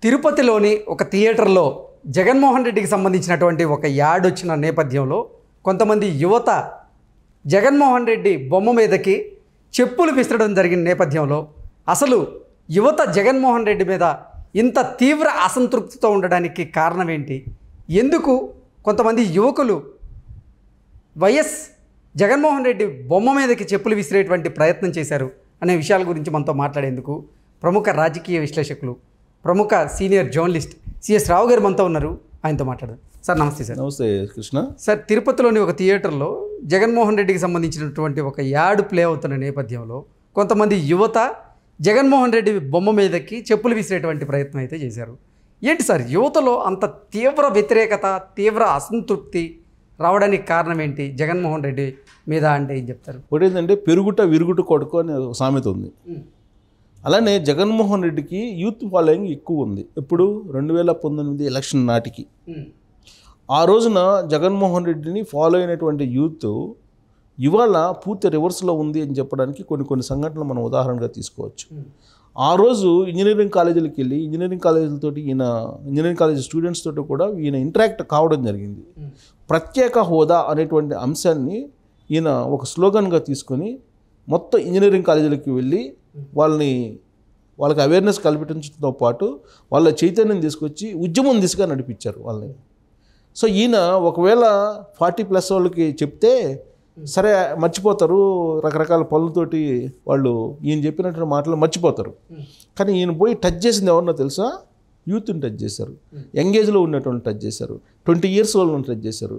తిరుపతిలోని ఒక థియేటర్లో జగన్మోహన్ రెడ్డికి సంబంధించినటువంటి ఒక యాడ్ వచ్చిన నేపథ్యంలో కొంతమంది యువత జగన్మోహన్ రెడ్డి బొమ్మ మీదకి చెప్పులు విసరడం జరిగిన నేపథ్యంలో అసలు యువత జగన్మోహన్ రెడ్డి మీద ఇంత తీవ్ర అసంతృప్తితో ఉండడానికి కారణం ఏంటి? ఎందుకు కొంతమంది యువకులు వైఎస్ జగన్మోహన్ రెడ్డి బొమ్మ మీదకి చెప్పులు విసిరేటువంటి ప్రయత్నం చేశారు అనే విషయాల గురించి మనతో మాట్లాడేందుకు ప్రముఖ రాజకీయ విశ్లేషకులు, ప్రముఖ సీనియర్ జర్నలిస్ట్ సిఎస్ రావు గారు మనతో ఉన్నారు. ఆయనతో మాట్లాడారు. సార్ నమస్తే. సార్ నమస్తే కృష్ణ. సార్, తిరుపతిలోని ఒక థియేటర్లో జగన్మోహన్ రెడ్డికి సంబంధించినటువంటి ఒక యాడ్ ప్లే అవుతున్న నేపథ్యంలో కొంతమంది యువత జగన్మోహన్ రెడ్డి బొమ్మ మీదకి చెప్పులు విసిరేటువంటి ప్రయత్నం అయితే చేశారు. ఏంటి సార్ యువతలో అంత తీవ్ర వ్యతిరేకత, తీవ్ర అసంతృప్తి రావడానికి కారణం ఏంటి? జగన్మోహన్ రెడ్డి మీద అంటే ఏం చెప్తారు? ఒకటి ఏంటంటే పెరుగుట విరుగుట కొడుకు అనే ఒక సామెత ఉంది. అలానే జగన్మోహన్ రెడ్డికి యూత్ ఫాలోయింగ్ ఎక్కువ ఉంది. ఇప్పుడు 2019 ఎలక్షన్ నాటికి ఆ రోజున జగన్మోహన్ రెడ్డిని ఫాలో అయినటువంటి యూత్ ఇవాళ పూర్తి రివర్స్లో ఉంది అని చెప్పడానికి కొన్ని సంఘటనలు మనం ఉదాహరణగా తీసుకోవచ్చు. ఆ రోజు ఇంజనీరింగ్ కాలేజీలకు వెళ్ళి ఇంజనీరింగ్ కాలేజీలతోటి ఇంజనీరింగ్ కాలేజ్ స్టూడెంట్స్ తోటి కూడా ఈయన ఇంటరాక్ట్ కావడం జరిగింది. ప్రత్యేక హోదా అనేటువంటి అంశాన్ని ఈయన ఒక స్లోగన్గా తీసుకొని మొత్తం ఇంజనీరింగ్ కాలేజీలకు వెళ్ళి వాళ్ళకి అవేర్నెస్ కల్పించడంతో పాటు వాళ్ళ చైతన్యం తీసుకొచ్చి ఉద్యమం దిశగా నడిపించారు వాళ్ళని. సో ఈయన ఒకవేళ 40+ వాళ్ళకి చెప్తే సరే మర్చిపోతారు, రకరకాల పనులతోటి వాళ్ళు ఈయన చెప్పినటువంటి మాటలు మర్చిపోతారు. కానీ ఈయన పోయి టచ్ చేసింది ఎవరన్నా తెలుసా? యూత్ని టచ్ చేశారు, యంగేజ్లో ఉన్నటువంటి టచ్ చేశారు, 20 years వాళ్ళని టచ్ చేశారు.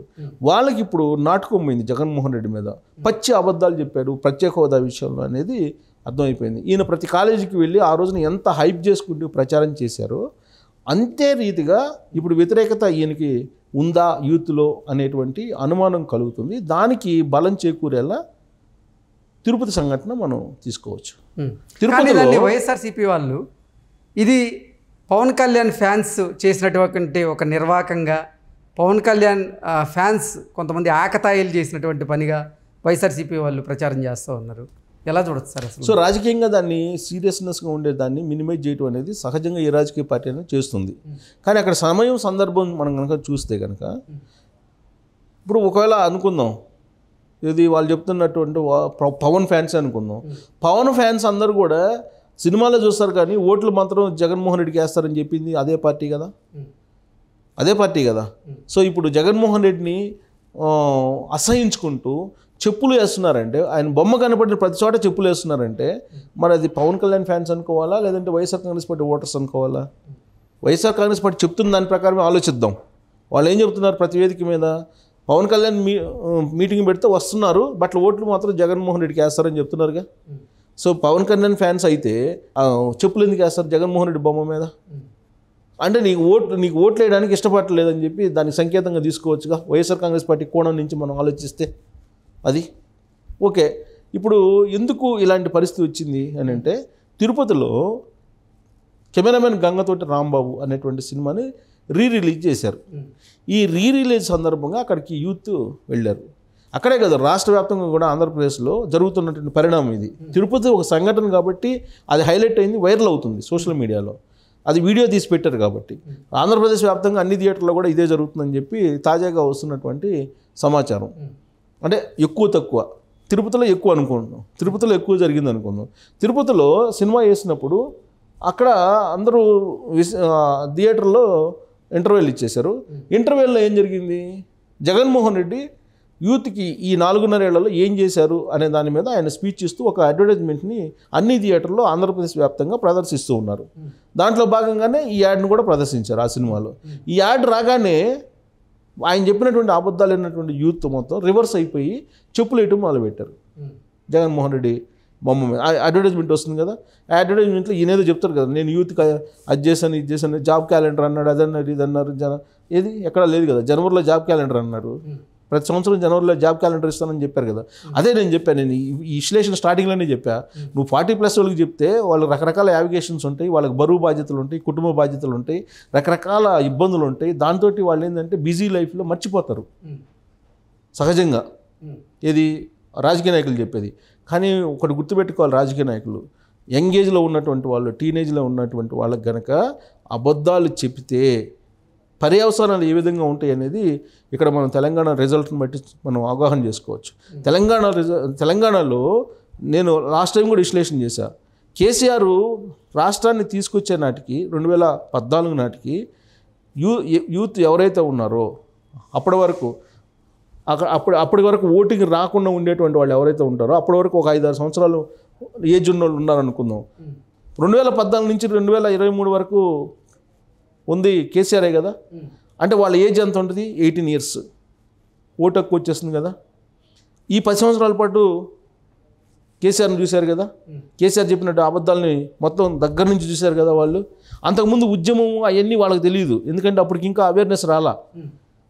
వాళ్ళకి ఇప్పుడు నాటకం పోయింది జగన్మోహన్ రెడ్డి మీద. పచ్చి అబద్ధాలు చెప్పాడు ప్రత్యేక హోదా విషయంలో అనేది అర్థమైపోయింది. ఈయన ప్రతి కాలేజీకి వెళ్ళి ఆ రోజున ఎంత హైప్ చేసుకుంటూ ప్రచారం చేశారో అంతే రీతిగా ఇప్పుడు వ్యతిరేకత ఈయనకి ఉందా యూత్లో అనేటువంటి అనుమానం కలుగుతుంది. దానికి బలం చేకూరేలా తిరుపతి సంఘటన మనం తీసుకోవచ్చు. తిరుపతిలో వైఎస్ఆర్సీపీ వాళ్ళు ఇది పవన్ కళ్యాణ్ ఫ్యాన్స్ చేసినటువంటి ఒక నిర్వాకంగా, పవన్ కళ్యాణ్ ఫ్యాన్స్ కొంతమంది ఆకతాయిలు చేసినటువంటి పనిగా వైఎస్ఆర్సీపీ వాళ్ళు ప్రచారం చేస్తూ ఉన్నారు. ఎలా చూడొచ్చు సార్ అసలు? సో రాజకీయంగా దాన్ని సీరియస్నెస్గా ఉండే దాన్ని మినిమైజ్ చేయడం అనేది సహజంగా ఏ రాజకీయ పార్టీ అనేది చేస్తుంది. కానీ అక్కడ సమయం సందర్భం మనం కనుక చూస్తే కనుక ఇప్పుడు ఒకవేళ అనుకుందాం ఇది వాళ్ళు చెప్తున్నటువంటి పవన్ ఫ్యాన్స్ అనుకుందాం. పవన్ ఫ్యాన్స్ అందరూ కూడా సినిమాలో చూస్తారు కానీ ఓట్లు మాత్రం జగన్మోహన్ రెడ్డికి వేస్తారని చెప్పింది అదే పార్టీ కదా. సో ఇప్పుడు జగన్మోహన్ రెడ్డిని అసహించుకుంటూ చెప్పులు వేస్తున్నారంటే, ఆయన బొమ్మ కనపడిన ప్రతి చోట చెప్పులు వేస్తున్నారంటే మరి అది పవన్ కళ్యాణ్ ఫ్యాన్స్ అనుకోవాలా, లేదంటే వైఎస్ఆర్ కాంగ్రెస్ పార్టీ ఓటర్స్ అనుకోవాలా? వైఎస్ఆర్ కాంగ్రెస్ పార్టీ చెప్తున్న దాని ప్రకారం ఆలోచిద్దాం. వాళ్ళు ఏం చెప్తున్నారు ప్రతి వేదిక మీద? పవన్ కళ్యాణ్ మీటింగ్ పెడితే వస్తున్నారు, బట్ ఓట్లు మాత్రం జగన్మోహన్ రెడ్డికి వేస్తారని చెప్తున్నారుగా. సో పవన్ కళ్యాణ్ ఫ్యాన్స్ అయితే చెప్పులు ఎందుకు వేస్తారు జగన్మోహన్ రెడ్డి బొమ్మ మీద? అంటే నీకు ఓట్లు వేయడానికి ఇష్టపడలేదని చెప్పి దానికి సంకేతంగా తీసుకోవచ్చుగా. వైఎస్ఆర్ కాంగ్రెస్ పార్టీ కోణం నుంచి మనం ఆలోచిస్తే అది ఓకే. ఇప్పుడు ఎందుకు ఇలాంటి పరిస్థితి వచ్చింది అని అంటే, తిరుపతిలో కెమెరామెన్ గంగతోటి రాంబాబు అనేటువంటి సినిమాని రిలీజ్ చేశారు. ఈ రిలీజ్ సందర్భంగా అక్కడికి యూత్ వెళ్ళారు. అక్కడే కదా రాష్ట్ర వ్యాప్తంగా కూడా ఆంధ్రప్రదేశ్లో జరుగుతున్నటువంటి పరిణామం ఇది. తిరుపతి ఒక సంఘటన కాబట్టి అది హైలైట్ అయింది, వైరల్ అవుతుంది సోషల్ మీడియాలో. అది వీడియో తీసి పెట్టారు కాబట్టి ఆంధ్రప్రదేశ్ వ్యాప్తంగా అన్ని థియేటర్లో కూడా ఇదే జరుగుతుందని చెప్పి తాజాగా వస్తున్నటువంటి సమాచారం. అంటే ఎక్కువ తక్కువ తిరుపతిలో ఎక్కువ అనుకుంటున్నాం, తిరుపతిలో ఎక్కువ జరిగింది అనుకుందాం. తిరుపతిలో సినిమా వేసినప్పుడు అక్కడ అందరూ థియేటర్లో ఇంటర్వెల్ ఇచ్చేశారు. ఇంటర్వెల్లో ఏం జరిగింది? జగన్మోహన్ రెడ్డి యూత్కి ఈ 4.5 ఏళ్లలో ఏం చేశారు అనే దాని మీద ఆయన స్పీచ్ ఇస్తూ ఒక అడ్వర్టైజ్మెంట్ని అన్ని థియేటర్లో ఆంధ్రప్రదేశ్ వ్యాప్తంగా ప్రదర్శిస్తూ ఉన్నారు. దాంట్లో భాగంగానే ఈ యాడ్ను కూడా ప్రదర్శించారు ఆ సినిమాలో. ఈ యాడ్ రాగానే ఆయన చెప్పినటువంటి అబద్ధాలు అయినటువంటి యూత్ మొత్తం రివర్స్ అయిపోయి చెప్పులు వేయటం మొదలుపెట్టారు జగన్మోహన్ రెడ్డి బొమ్మ మీద. అడ్వర్టైజ్మెంట్ వస్తుంది కదా, ఆ అడ్వర్టైజ్మెంట్లో ఈయనేదో చెప్తారు కదా, నేను యూత్కి అది చేశాను ఇది చేశాను, జాబ్ క్యాలెండర్ అన్నాడు, అదన్నారు ఇది అన్నారు. ఏది ఎక్కడా లేదు కదా. జనవరిలో జాబ్ క్యాలెండర్ అన్నారు, ప్రతి సంవత్సరం జనవరిలో జాబ్ క్యాలెండర్ ఇస్తానని చెప్పారు కదా. అదే నేను చెప్పాను, నేను ఈ విశ్లేషణ స్టార్టింగ్లోనే చెప్పా. నువ్వు 40+ వాళ్ళకి చెప్తే వాళ్ళకి రకరకాల యావిగేషన్స్ ఉంటాయి, వాళ్ళకి బరువు బాధ్యతలు ఉంటాయి, కుటుంబ బాధ్యతలు ఉంటాయి, రకరకాల ఇబ్బందులు ఉంటాయి. దాంతో వాళ్ళు ఏంటంటే బిజీ లైఫ్లో మర్చిపోతారు సహజంగా. ఇది రాజకీయ నాయకులు చెప్పేది. కానీ ఒకటి గుర్తుపెట్టుకోవాలి, రాజకీయ నాయకులు యంగ్ ఏజ్లో ఉన్నటువంటి వాళ్ళు, టీనేజ్లో ఉన్నటువంటి వాళ్ళకి కనుక అబద్ధాలు చెప్తే పర్యవసానాలు ఏ విధంగా ఉంటాయి అనేది ఇక్కడ మనం తెలంగాణ రిజల్ట్ని బట్టి మనం అవగాహన చేసుకోవచ్చు. తెలంగాణలో నేను లాస్ట్ టైం కూడా విశ్లేషణ చేశా. కేసీఆర్ రాష్ట్రాన్ని తీసుకొచ్చే నాటికి 2014 నాటికి యూత్ ఎవరైతే ఉన్నారో అప్పటి వరకు అప్పటి వరకు ఓటింగ్ రాకుండా ఉండేటువంటి వాళ్ళు ఎవరైతే ఉంటారో అప్పటి వరకు ఒక 5-6 సంవత్సరాలు ఏజ్ ఉన్న వాళ్ళు ఉన్నారనుకుందాం. 2014 నుంచి 2023 వరకు ఉంది కేసీఆరే కదా. అంటే వాళ్ళ ఏజ్ ఎంత ఉంటుంది? 18 years. ఓటు హక్కు వచ్చేస్తుంది కదా. ఈ 10 సంవత్సరాల పాటు కేసీఆర్ని చూశారు కదా. కేసీఆర్ చెప్పినట్టు అబద్ధాలని మొత్తం దగ్గర నుంచి చూశారు కదా వాళ్ళు. అంతకుముందు ఉద్యమం అవన్నీ వాళ్ళకి తెలియదు, ఎందుకంటే అప్పటికి ఇంకా అవేర్నెస్ రాలా.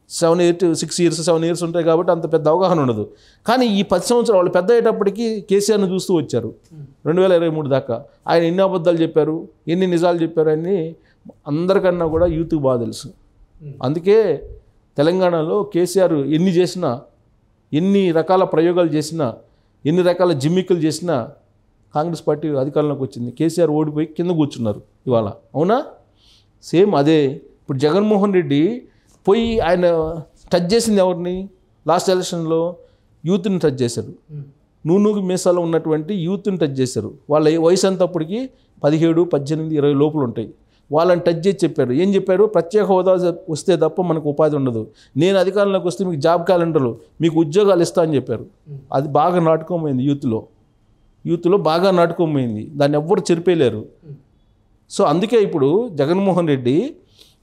6 years 7 years ఉంటాయి కాబట్టి అంత పెద్ద అవగాహన ఉండదు. కానీ ఈ 10 సంవత్సరాలు వాళ్ళు పెద్ద అయ్యేటప్పటికి కేసీఆర్ని చూస్తూ వచ్చారు 2023 దాకా. ఆయన ఎన్ని అబద్ధాలు చెప్పారు, ఎన్ని నిజాలు చెప్పారు అని అందరికన్నా కూడా యూత్కి బాగా తెలుసు. అందుకే తెలంగాణలో కేసీఆర్ ఎన్ని చేసినా, ఎన్ని రకాల ప్రయోగాలు చేసినా, ఎన్ని రకాల జిమ్మిక్కులు చేసినా కాంగ్రెస్ పార్టీ అధికారంలోకి వచ్చింది. కేసీఆర్ ఓడిపోయి కింద కూర్చున్నారు ఇవాళ. అవునా? సేమ్ అదే. ఇప్పుడు జగన్మోహన్ రెడ్డి పోయి ఆయన టచ్ చేసింది ఎవరిని? లాస్ట్ ఎలక్షన్లో యూత్ని టచ్ చేశారు. నూనూగు మీసాలో ఉన్నటువంటి యూత్ని టచ్ చేశారు. వాళ్ళ వయసు అంతప్పటికి 17, 18, 20 లోపల ఉంటాయి. వాళ్ళని టచ్ చేసి చెప్పారు. ఏం చెప్పారు? ప్రత్యేక హోదా వస్తే తప్ప మనకు ఉపాధి ఉండదు, నేను అధికారంలోకి వస్తే మీకు జాబ్ క్యాలెండర్లు, మీకు ఉద్యోగాలు ఇస్తా అని చెప్పారు. అది బాగా నాటుకోమైంది యూత్లో బాగా నాటుకోమైంది. దాన్ని ఎవ్వరు చెరిపేయలేరు. సో అందుకే ఇప్పుడు జగన్మోహన్ రెడ్డి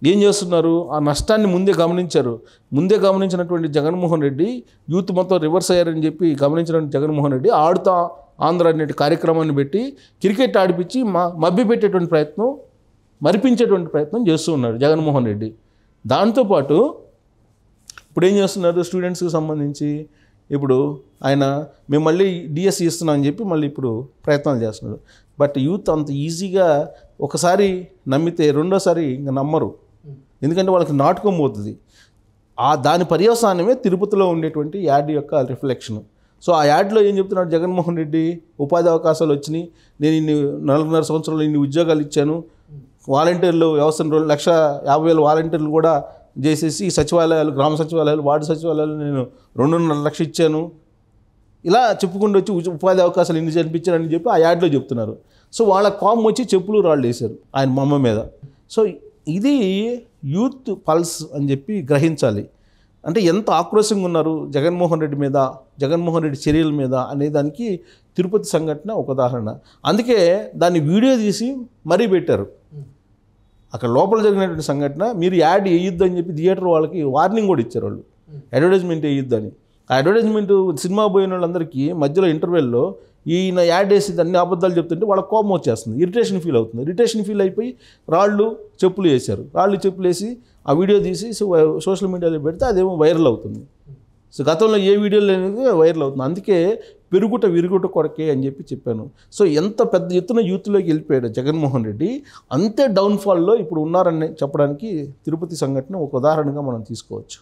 ఏం చేస్తున్నారు? ఆ నష్టాన్ని ముందే గమనించారు. ముందే గమనించినటువంటి జగన్మోహన్ రెడ్డి యూత్ మొత్తం రివర్స్ అయ్యారని చెప్పి గమనించినటువంటి జగన్మోహన్ రెడ్డి ఆడుతా ఆంధ్ర అనే కార్యక్రమాన్ని పెట్టి క్రికెట్ ఆడిపించి మభ్య పెట్టేటువంటి ప్రయత్నం, మరిపించేటువంటి ప్రయత్నం చేస్తూ ఉన్నాడు జగన్మోహన్ రెడ్డి. దాంతోపాటు ఇప్పుడు ఏం చేస్తున్నారు? స్టూడెంట్స్కి సంబంధించి ఇప్పుడు ఆయన మేము మళ్ళీ డిఎస్సి ఇస్తున్నాం అని చెప్పి మళ్ళీ ఇప్పుడు ప్రయత్నాలు చేస్తున్నారు. బట్ యూత్ అంత ఈజీగా ఒకసారి నమ్మితే రెండోసారి ఇంకా నమ్మరు, ఎందుకంటే వాళ్ళకి నాటకం పోతుంది. దాని పర్యవసానమే తిరుపతిలో ఉండేటువంటి యాడ్ యొక్క రిఫ్లెక్షన్. సో ఆ యాడ్లో ఏం చెప్తున్నాడు జగన్మోహన్ రెడ్డి? ఉపాధి అవకాశాలు వచ్చినాయి, నేను 4.5 సంవత్సరాలు ఇన్ని ఉద్యోగాలు ఇచ్చాను, వాలంటీర్లు వ్యవస్థ 1,50,000 వాలంటీర్లు కూడా చేసేసి సచివాలయాలు, గ్రామ సచివాలయాలు, వార్డు సచివాలయాలు నేను 2.5 లక్షలు ఇచ్చాను, ఇలా చెప్పుకుంటూ వచ్చి ఉపాధి అవకాశాలు ఇన్ని కనిపించారని చెప్పి ఆ యాడ్లో చెప్తున్నారు. సో వాళ్ళ కామ్ వచ్చి చెప్పులు రాళ్ళు వేశారు ఆయన మమ్మ మీద. సో ఇది యూత్ పల్స్ అని చెప్పి గ్రహించాలి. అంటే ఎంత ఆక్రోశంగా ఉన్నారు జగన్మోహన్ రెడ్డి మీద, జగన్మోహన్ రెడ్డి చర్యల మీద అనేదానికి తిరుపతి సంఘటన ఒక ఉదాహరణ. అందుకే దాన్ని వీడియో తీసి మరీ పెట్టారు. అక్కడ లోపల జరిగినటువంటి సంఘటన మీరు యాడ్ వేయొద్దని చెప్పి థియేటర్ వాళ్ళకి వార్నింగ్ కూడా ఇచ్చారు. వాళ్ళు అడ్వర్టైజ్మెంట్ వేయొద్దని. ఆ అడ్వర్టైజ్మెంట్ సినిమా పోయిన వాళ్ళందరికీ మధ్యలో ఇంటర్వెల్లో ఈయన యాడ్ వేసి అన్ని అబద్ధాలు చెప్తుంటే వాళ్ళ కోపం వచ్చేస్తుంది, ఇరిటేషన్ ఫీల్ అవుతుంది. ఇరిటేషన్ ఫీల్ అయిపోయి రాళ్ళు చెప్పులు వేశారు. రాళ్ళు చెప్పులు వేసి ఆ వీడియో తీసి సోషల్ మీడియాలో పెడితే అదేమో వైరల్ అవుతుంది. సో గతంలో ఏ వీడియోలు అనేది వైరల్ అవుతుంది. అందుకే విరుగుట కొరకే అని చెప్పి చెప్పాను. సో ఎంత పెద్ద ఎత్తున యూత్లోకి వెళ్ళిపోయాడు జగన్మోహన్ రెడ్డి, అంతే డౌన్ఫాల్లో ఇప్పుడు ఉన్నారని చెప్పడానికి తిరుపతి సంఘటన ఒక ఉదాహరణగా మనం తీసుకోవచ్చు.